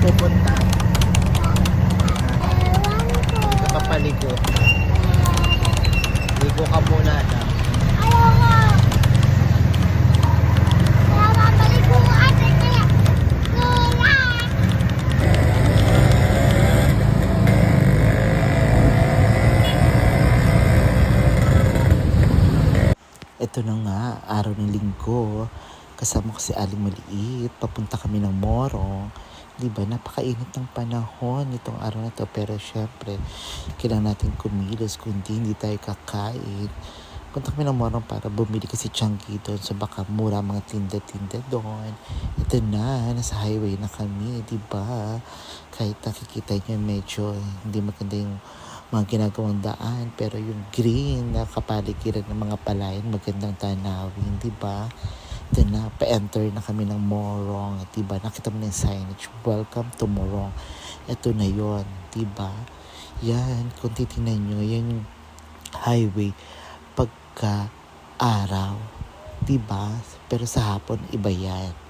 pupunta? Hindi ka papaligo. Ligo ka muna na. Ito na nga, araw ng linggo. Kasama ko si Aling Maliit. Papunta kami ng Morong. Diba, napakainit ng panahon itong araw na to. Pero syempre, kailangan natin kumilos. Kundi hindi tayo kakain. Punta kami ng Morong para bumili kasi Changi doon. So baka mura mga tinda-tinda doon. Ito na, nasa highway na kami. Diba? Kahit nakikita nyo medyo hindi maganda yung mga ginagawang daan, pero yung green na kapaligiran ng mga palayan, magandang tanawin, di ba? Ito na, pa-enter na kami ng Morong, di ba? Nakita mo na yung signage, welcome to Morong. Ito na yon, di ba? Yan, kung titingnan nyo, yan yung highway pagka araw, di ba? Pero sa hapon, iba yan.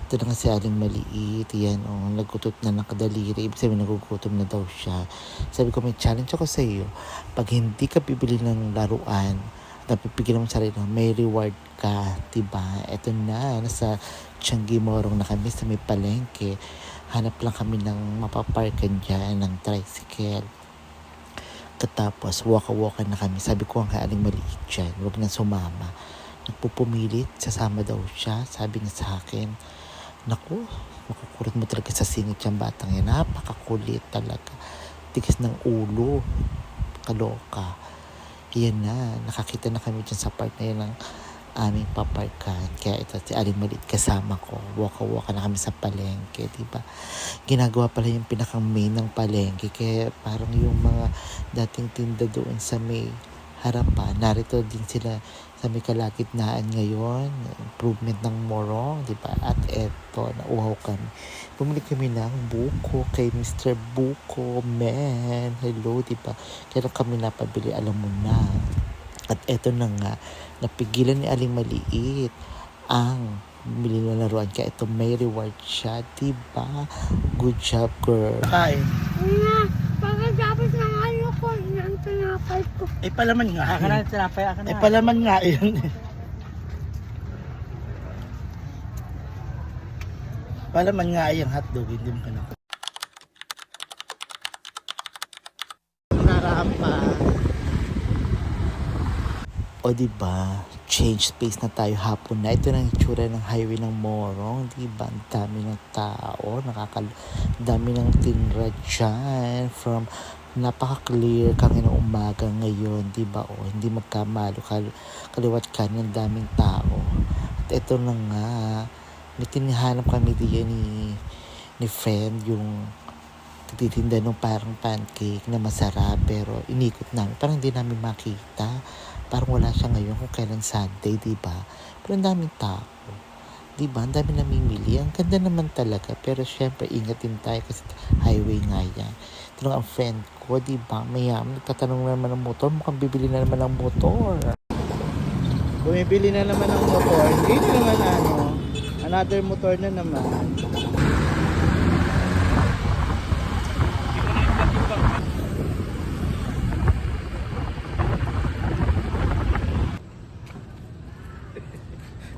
Ito na nga si Aling Maliit. Yan, nagkutot na ng kadaliri. Ibig sabihin, nagugutom na daw siya. Sabi ko, may challenge ako sa iyo. Pag hindi ka bibili ng laruan, napipigil mo sarili mo, may reward ka. Diba? Ito na, nasa Changi Morong na kami sa may palengke. Hanap lang kami ng mapaparkan dyan, ng tricycle. Katapos, waka-waka na kami. Sabi ko, ang Aling Maliit dyan, huwag na sumama. Nagpupumilit, sasama daw siya. Sabi niya sa akin, naku, makukulit mo talaga sa singit yung batang yan. Napakakulit talaga. Tigas ng ulo. Kaloka. Yan na. Nakakita na kami dyan sa part na yun ng aming paparkan. Kaya ito, si Aling Maliit kasama ko. Waka-waka na kami sa palengke. Diba? Ginagawa pala yung pinakang main ng palengke. Kaya parang yung mga dating tinda doon sa may harapan. Narito din sila sa may kalagitnaan ngayon, improvement ng Morong, di ba? At eto, nauhaw kami. Bumili kami ng buko kay Mr. Buko, man. Hello, di ba? Kaya kami napabili, alam mo na. At eto na nga, napigilan ni Aling Maliit ang bumili ng laruan. Kaya ito, may reward siya, di ba? Good job, girl. Kain. Pagkatapos ng ano ko, ng tinapay ko. Eh, palaman nga. Aka na, tinapay, aka na. Eh, palaman nga yun. Palaman nga yung hotdog, hindi mo ka na. Narampa. O diba, change space na tayo hapon na. Ito na yung itsura ng highway ng Morong. Diba, ang dami ng tao. Dami ng tinra dyan. From napaka-clear kami ng umaga ngayon. Diba, o hindi magkamalo. Kaliwat kanin, daming tao. At ito na nga, may tinihanap kami diyan ni friend yung titinda ng parang pancake na masarap. Pero inikot namin. Parang hindi namin makita. Parang wala siya ngayon kung kailan Sunday, diba? Pero ang daming tao. Diba? Ang dami namimili. Ang ganda naman talaga. Pero syempre, ingatin tayo kasi highway nga yan. Ito ang friend ko, diba? Mayaman, nagtatanong na naman ng motor. Mukhang bibili na naman ng motor. Bumibili na naman ng motor. Hindi na naman another motor na naman.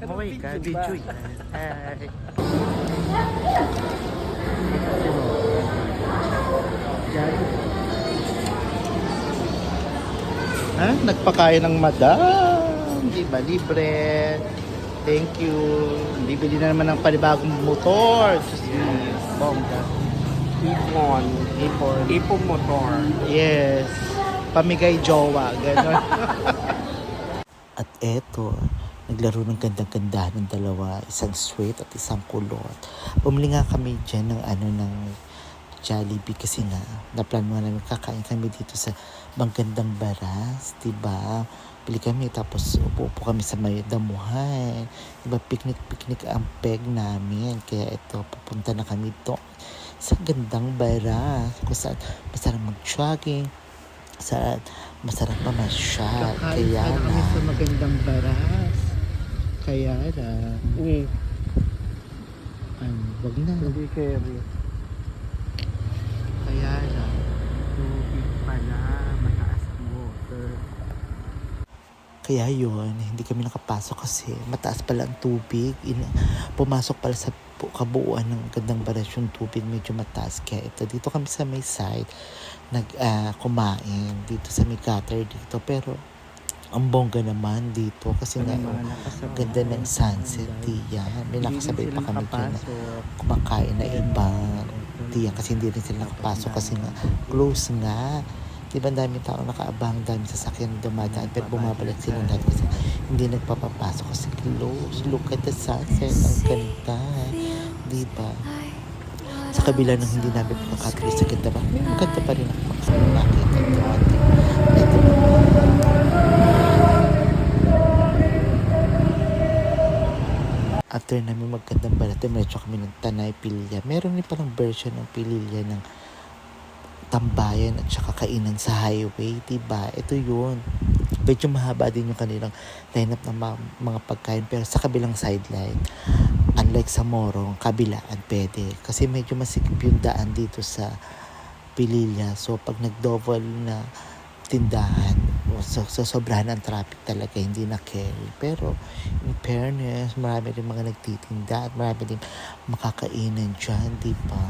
Maway ka, video yan. Ay. Nagpakain ng madam. Diba? Libre. Thank you. Bibili na naman ng panibagong motor. Just bongga. Ipon motor. Yes. Pamigay jowa. Ganon. At eto, naglaro ng gandang-ganda ng dalawa, isang sweet at isang kulot. Bumili nga kami dyan ng Jollibee kasi nga, naplano namin kakain kami dito sa Banggandang Baras, diba? Bili kami tapos upo kami sa may damuhan. Diba, picnic ang peg namin. Kaya ito, pupunta na kami doon sa Gandang Baras kung saan masarap mag-jogging, saan masarap pa masyal. Kaya na kami sa Magandang Baras. Kaya na. Wag na. Hindi kayo. Kaya lang, tubig pala, mataas ang water. Kaya yun, hindi kami nakapasok kasi mataas pala ang tubig. Pumasok pala sa kabuuan ng gandang baras yung tubig, medyo mataas. Kaya ito, dito kami sa may side, kumain dito sa may gutter dito. Pero ang bongga naman dito kasi nga, ganda ng sunset, diyan. May nakasabay pa kami dyan na kumakain na ibang diyan kasi hindi rin sila nakapasok kasi nga close nga. Diba ang daming tao nakaabang, daming sasakyan dumadaan pero bumabalik sila lahat kasi hindi nagpapapasok kasi close. Look at the sunset, ang ganda. Diba? Sa kabila ng hindi namin nakatuloy sa ganda ba, may maganda pa rin ako nakita doon. Ito after namin magandang balat, diretso kami ng Tanay Pilya. Meron din palang version ng Pilya ng tambayan at saka kainan sa highway, diba? Ito yun. Medyo mahaba din yung kanilang lineup ng mga pagkain pero sa kabilang sideline, unlike sa Morong, kabilaan pwede. Kasi medyo masikip yung daan dito sa Pililla. So pag nag-double na tindahan, so sobrahan ang traffic talaga, hindi na carry. Pero in fairness, marami rin mga nagtitinda at marami rin makakainan dyan, diba?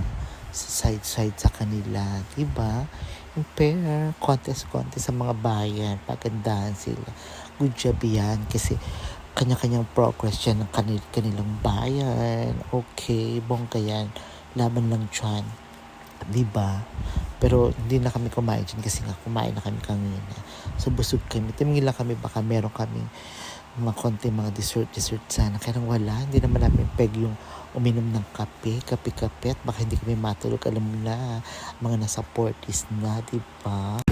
Sa side sa kanila, diba? In fair, contest sa mga bayan, pagandahan sila. Good job yan kasi kanya-kanyang progress yan ng kanilang bayan. Okay, bongga yan. Laban lang dyan. Diba? Pero hindi na kami kumain dyan kasi nga kumain na kami kanina. So busog kami. Tumingin lang kami baka meron kami mga konti mga dessert sana. Kaya wala. Hindi naman namin peg yung uminom ng kape at baka hindi kami matulog. Alam mo na, mga nasa 40s na, diba?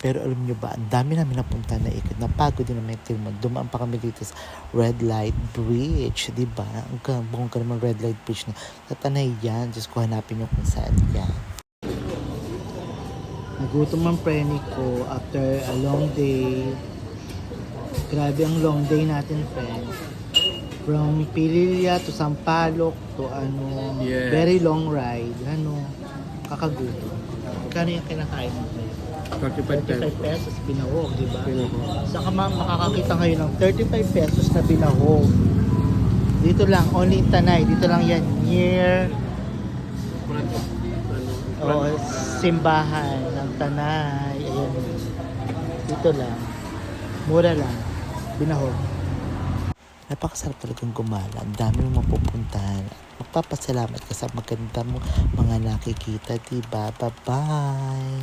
Pero alam nyo ba, ang dami namin napunta na ikot. Napagod din naman yung dumaan pa kami dito sa Red Light Bridge, di ba? Ang bukong ka naman Red Light Bridge na tatanay yan. Diyos ko, hanapin nyo kung saan yan. Nagutom ang preni ko after a long day. Grabe ang long day natin, friend. From Pililla to Sampaloc to very long ride. Kakagutom. Kano yung kinakain mo? 35 pesos binahog, di ba? Saka makakakita ngayon ng 35 pesos na binahog. Dito lang, only in Tanay. Dito lang yan, near simbahan ng Tanay. Ayan. Dito lang. Mura lang. Binahog. Napakasarap talagang gumala. Ang dami mong mapupuntahan. Magpapasalamat ka sa maganda mo mga nakikita, diba? Bye-bye!